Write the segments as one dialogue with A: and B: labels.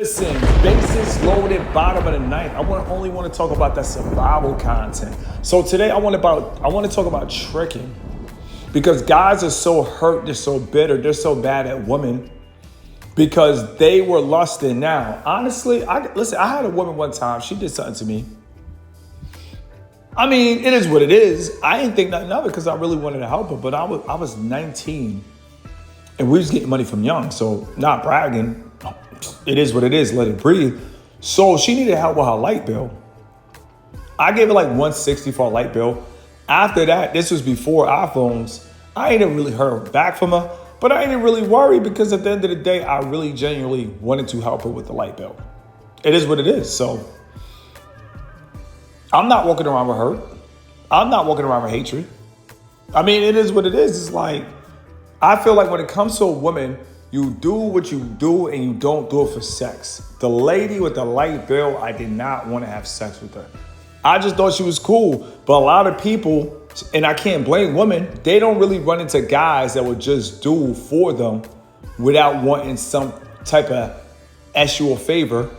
A: Listen, bases loaded, bottom of the ninth. Only want to talk about that survival content. So today I want to talk about tricking, because guys are so hurt, they're so bitter, they're so bad at women because they were lusting. Now, honestly, I had a woman one time. She did something to me. I mean, it is what it is. I didn't think nothing of it because I really wanted to help her. But I was 19, and we was getting money from Young, so not bragging. It is what it is. Let it breathe. So she needed help with her light bill. I gave her like $160 for a light bill. After that, this was before iPhones. I ain't really heard back from her, but I ain't really worried because at the end of the day, I really genuinely wanted to help her with the light bill. It is what it is. So I'm not walking around with hurt. I'm not walking around with hatred. I mean, it is what it is. It's like, I feel like when it comes to a woman, you do what you do and you don't do it for sex. The lady with the light bill, I did not want to have sex with her. I just thought she was cool. But a lot of people, and I can't blame women, they don't really run into guys that would just do for them without wanting some type of actual favor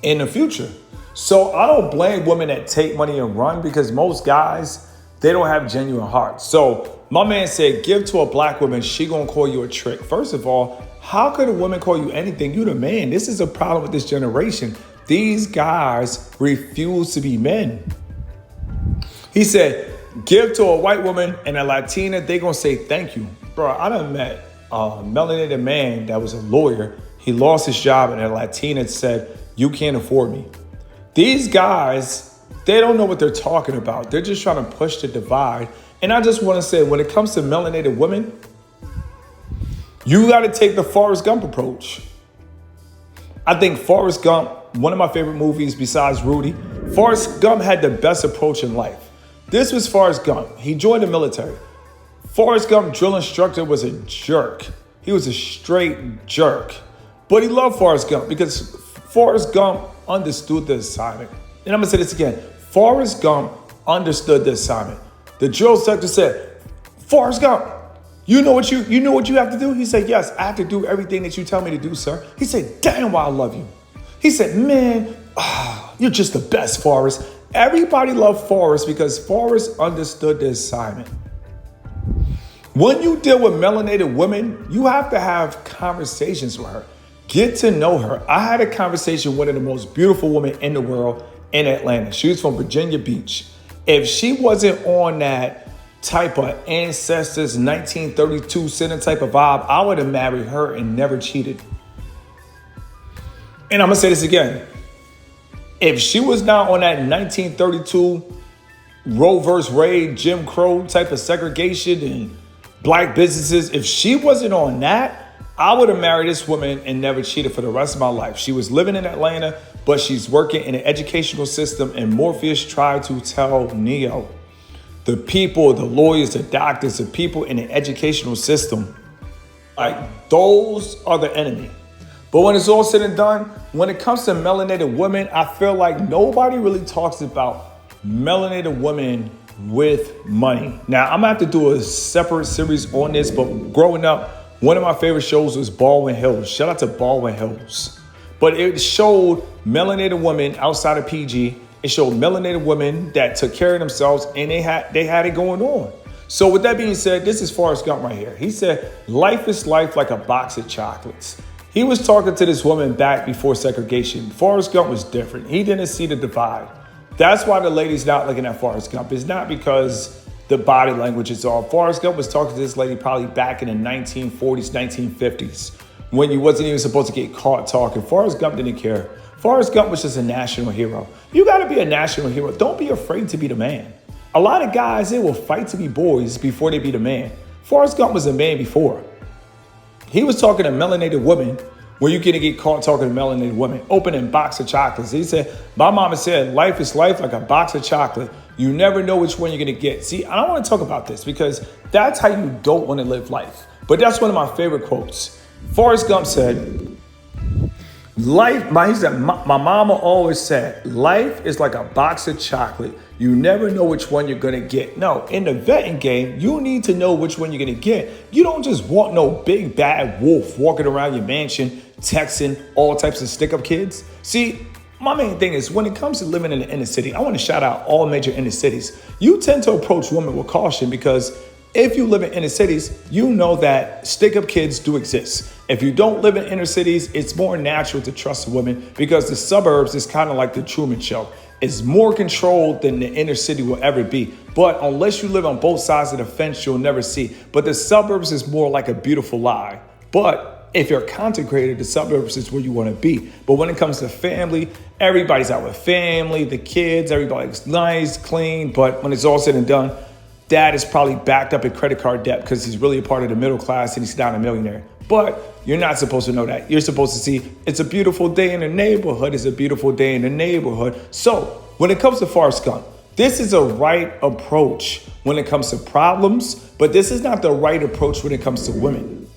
A: in the future. So I don't blame women that take money and run, because most guys, they don't have genuine hearts. So my man said, give to a black woman, she gonna call you a trick. First of all, how could a woman call you anything? You the man. This is a problem with this generation. These guys refuse to be men. He said, give to a white woman and a Latina, they gonna say thank you. Bro, I done met a melanated man that was a lawyer. He lost his job and a Latina said, you can't afford me. These guys, they don't know what they're talking about. They're just trying to push the divide. And I just want to say, when it comes to melanated women, you got to take the Forrest Gump approach. I think Forrest Gump, one of my favorite movies besides Rudy, Forrest Gump had the best approach in life. This was Forrest Gump. He joined the military. Forrest Gump drill instructor was a jerk. He was a straight jerk. But he loved Forrest Gump because Forrest Gump understood the assignment. And I'm going to say this again. Forrest Gump understood the assignment. The drill instructor said, Forrest Gump, you know what you have to do? He said, yes, I have to do everything that you tell me to do, sir. He said, damn, why I love you. He said, man, you're just the best, Forrest. Everybody loved Forrest because Forrest understood the assignment. When you deal with melanated women, you have to have conversations with her. Get to know her. I had a conversation with one of the most beautiful women in the world in Atlanta. She was from Virginia Beach. If she wasn't on that type of ancestors 1932 center type of vibe, I would have married her and never cheated. And I'm going to say this again. If she was not on that 1932 Roe versus Wade, Jim Crow type of segregation and black businesses, if she wasn't on that, I would have married this woman and never cheated for the rest of my life. She was living in Atlanta, but she's working in an educational system, and Morpheus tried to tell Neo, the people, the lawyers, the doctors, the people in the educational system, like those are the enemy. But when it's all said and done, when it comes to melanated women, I feel like nobody really talks about melanated women with money. Now, I'm gonna have to do a separate series on this, but growing up, one of my favorite shows was Baldwin Hills. Shout out to Baldwin Hills. But it showed melanated women outside of PG. It showed melanated women that took care of themselves, and they had it going on. So with that being said, this is Forrest Gump right here. He said, life is life like a box of chocolates. He was talking to this woman back before segregation. Forrest Gump was different. He didn't see the divide. That's why the lady's not looking at Forrest Gump. It's not because the body language is off. Forrest Gump was talking to this lady probably back in the 1940s, 1950s, when you wasn't even supposed to get caught talking. Forrest Gump didn't care. Forrest Gump was just a national hero. You got to be a national hero. Don't be afraid to be the man. A lot of guys, they will fight to be boys before they be the man. Forrest Gump was a man before. He was talking to melanated women where you can get caught talking to melanated women, opening a box of chocolates. He said, my mama said, life is life like a box of chocolate. You never know which one you're going to get. See, I don't want to talk about this because that's how you don't want to live life. But that's one of my favorite quotes. Forrest Gump said, my mama always said, life is like a box of chocolate. You never know which one you're going to get. No, in the vetting game, you need to know which one you're going to get. You don't just want no big bad wolf walking around your mansion texting all types of stick-up kids. See, my main thing is when it comes to living in the inner city, I want to shout out all major inner cities. You tend to approach women with caution because if you live in inner cities, you know that stick-up kids do exist. If you don't live in inner cities, it's more natural to trust a woman because the suburbs is kind of like the Truman Show. It's more controlled than the inner city will ever be. But unless you live on both sides of the fence, you'll never see. But the suburbs is more like a beautiful lie. But if you're concentrated, the suburbs is where you want to be. But when it comes to family, everybody's out with family, the kids, everybody's nice, clean. But when it's all said and done, dad is probably backed up in credit card debt because he's really a part of the middle class and he's not a millionaire. But you're not supposed to know that. You're supposed to see it's a beautiful day in the neighborhood. It's a beautiful day in the neighborhood. So when it comes to Forrest Gump, this is a right approach when it comes to problems, but this is not the right approach when it comes to women.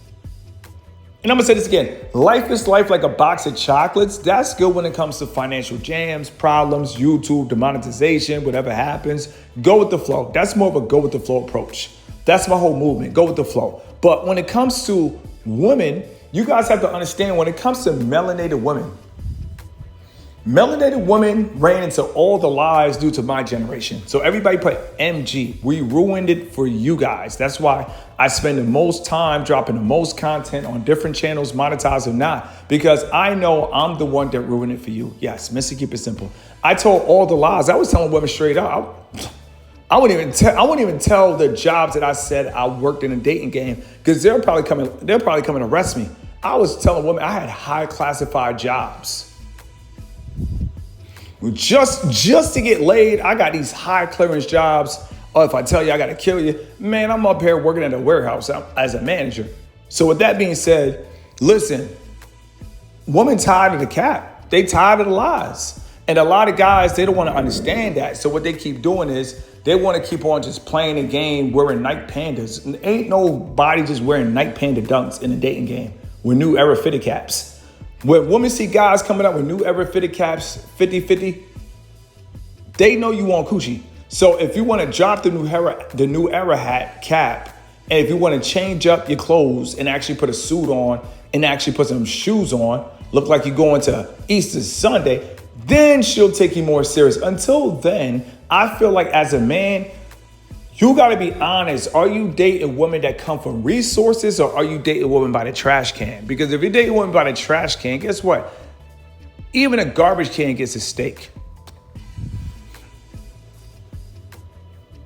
A: And I'm gonna say this again, life is life like a box of chocolates. That's good when it comes to financial jams, problems, YouTube, demonetization, whatever happens. Go with the flow. That's more of a go with the flow approach. That's my whole movement, go with the flow. But when it comes to women, you guys have to understand when it comes to melanated women ran into all the lies due to my generation. So everybody put MG. We ruined it for you guys. That's why I spend the most time dropping the most content on different channels, monetized or not, because I know I'm the one that ruined it for you. Yes, Mr. Keep It Simple. I told all the lies. I was telling women straight up. I wouldn't even tell the jobs that I said I worked in a dating game because they'll probably come and arrest me. I was telling women I had high classified jobs. Just to get laid, I got these high clearance jobs. Oh, if I tell you I got to kill you, man, I'm up here working at a warehouse as a manager. So with that being said, listen, women tired of the cap. They tired of the lies. And a lot of guys, they don't want to understand that. So what they keep doing is they want to keep on just playing a game wearing Nike Pandas. And ain't nobody just wearing Nike Panda dunks in a dating game with new era fitted caps. When women see guys coming out with new era fitted caps, 50-50, they know you want coochie. So if you want to drop the new era hat cap, and if you want to change up your clothes and actually put a suit on and actually put some shoes on, look like you're going to Easter Sunday, then she'll take you more serious. Until then, I feel like as a man, you got to be honest. Are you dating women that come from resources or are you dating women by the trash can? Because if you're dating women by the trash can, guess what? Even a garbage can gets a steak.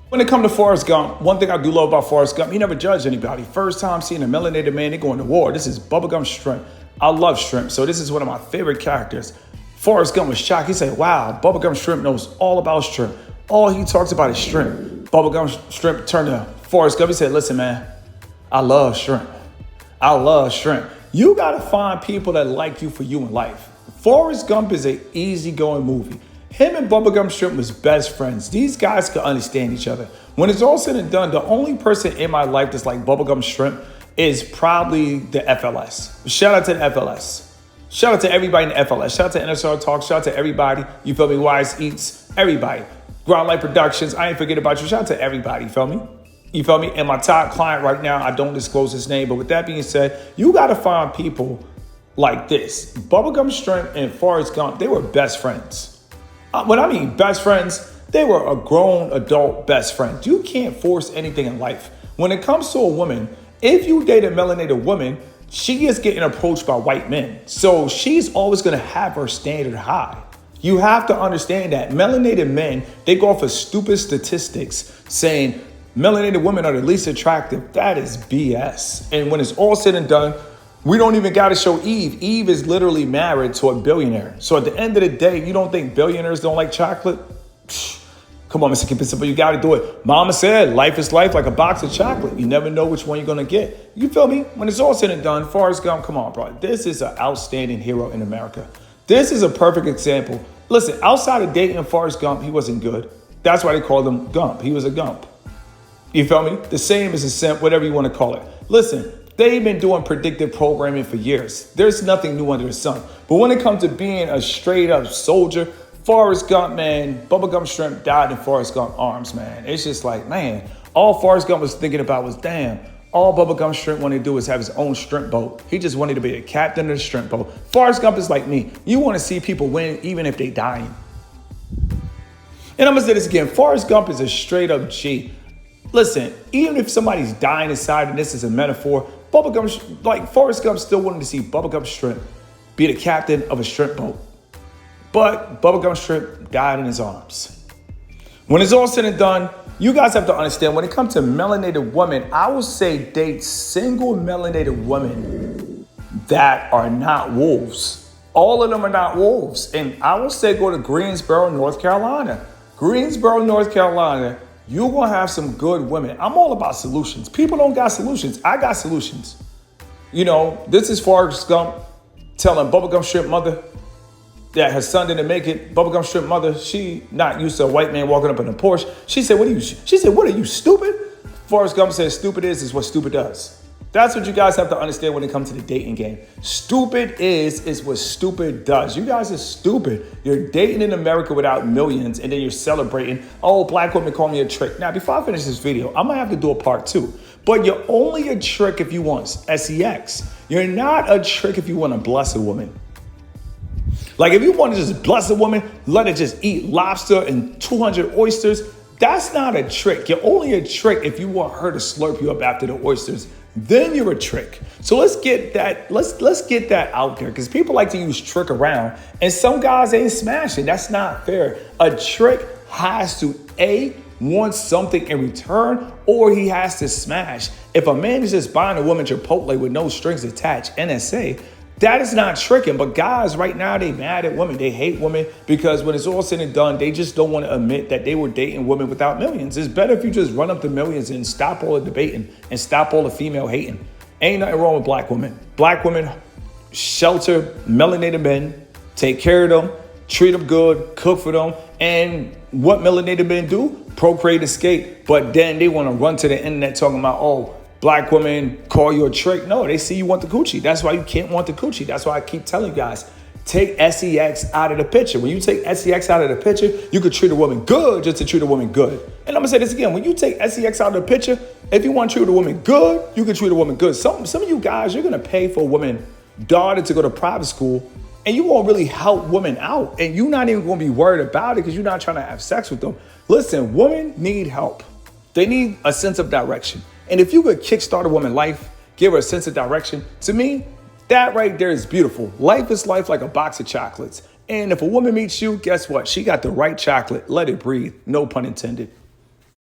A: When it comes to Forrest Gump, one thing I do love about Forrest Gump, he never judged anybody. First time seeing a melanated man, they going to war. This is bubblegum shrimp. I love shrimp, so this is one of my favorite characters. Forrest Gump was shocked. He said, wow, bubblegum shrimp knows all about shrimp. All he talks about is shrimp. Bubblegum shrimp turned to Forrest Gump. He said, listen, man, I love shrimp. I love shrimp. You got to find people that like you for you in life. Forrest Gump is an easygoing movie. Him and Bubblegum Shrimp was best friends. These guys could understand each other. When it's all said and done, the only person in my life that's like Bubblegum Shrimp is probably the FLS. Shout out to the FLS. Shout out to everybody in the FLS. Shout out to NSR Talk. Shout out to everybody. You feel me? Wise Eats. Everybody. Ground Light Productions. I ain't forget about you. Shout out to everybody. You feel me? You feel me? And my top client right now, I don't disclose his name. But with that being said, you got to find people like this. Bubblegum Shrimp and Forrest Gump, they were best friends. When I mean best friends, they were a grown adult best friend. You can't force anything in life. When it comes to a woman, if you date a melanated woman, she is getting approached by white men. So she's always going to have her standard high. You have to understand that melanated men, they go off of stupid statistics saying melanated women are the least attractive. That is BS. And when it's all said and done, we don't even got to show Eve. Eve is literally married to a billionaire. So at the end of the day, you don't think billionaires don't like chocolate? Psh, come on, Mr. Keep It Simple. You got to do it. Mama said, life is life like a box of chocolate. You never know which one you're going to get. You feel me? When it's all said and done, Forrest Gump, come on, bro. This is an outstanding hero in America. This is a perfect example. Listen, outside of dating Forrest Gump, he wasn't good. That's why they called him Gump. He was a Gump. You feel me? The same as a simp, whatever you want to call it. Listen, they've been doing predictive programming for years. There's nothing new under the sun. But when it comes to being a straight up soldier, Forrest Gump, man, Bubblegum Shrimp died in Forrest Gump arms, man. It's just like, man, all Forrest Gump was thinking about was, damn, All Bubblegum Shrimp wanted to do is have his own shrimp boat. He just wanted to be a captain of the shrimp boat. Forrest Gump is like me. You want to see people win even if they dying. And I'm going to say this again. Forrest Gump is a straight up G. Listen, even if somebody's dying inside, and this is a metaphor, Forrest Gump still wanted to see Bubblegum Shrimp be the captain of a shrimp boat. But Bubblegum Shrimp died in his arms. When it's all said and done, you guys have to understand, when it comes to melanated women, I will say date single melanated women that are not wolves. All of them are not wolves. And I will say go to Greensboro, North Carolina. Greensboro, North Carolina, you're going to have some good women. I'm all about solutions. People don't got solutions. I got solutions. You know, this is Forrest Gump telling Bubblegum Shrimp mother that her son didn't make it. Bubblegum Shrimp mother, she not used to a white man walking up in a Porsche. She said, what are you, stupid? Forrest Gump says, stupid is what stupid does. That's what you guys have to understand when it comes to the dating game. Stupid is what stupid does. You guys are stupid. You're dating in America without millions, and then you're celebrating, oh, black women call me a trick. Now, before I finish this video, I'm going to have to do a part 2. But you're only a trick if you want sex. You're not a trick if you want to bless a woman. Like, if you want to just bless a woman, let her just eat lobster and 200 oysters, that's not a trick. You're only a trick if you want her to slurp you up after the oysters. Then you're a trick. So let's get that out there, because people like to use trick around, and some guys ain't smashing. That's not fair. A trick has to want something in return, or he has to smash. If a man is just buying a woman Chipotle with no strings attached, NSA, that is not tricking. But guys right now, they mad at women. They hate women because when it's all said and done, they just don't want to admit that they were dating women without millions. It's better if you just run up the millions and stop all the debating and stop all the female hating. Ain't nothing wrong with black women. Black women shelter melanated men, take care of them, treat them good, cook for them. And what melanated men do? Procreate, escape. But then they want to run to the internet talking about, oh, black women call you a trick. No, they see you want the coochie. That's why you can't want the coochie. That's why I keep telling you guys, take sex out of the picture. When you take sex out of the picture, you could treat a woman good just to treat a woman good. And I'm gonna say this again. When you take sex out of the picture, if you want to treat a woman good, you can treat a woman good. Some of you guys, you're gonna pay for a woman daughter to go to private school, and you won't really help women out. And you're not even gonna be worried about it because you're not trying to have sex with them. Listen, women need help. They need a sense of direction. And if you could kickstart a woman's life, give her a sense of direction, to me, that right there is beautiful. Life is life like a box of chocolates. And if a woman meets you, guess what? She got the right chocolate. Let it breathe. No pun intended.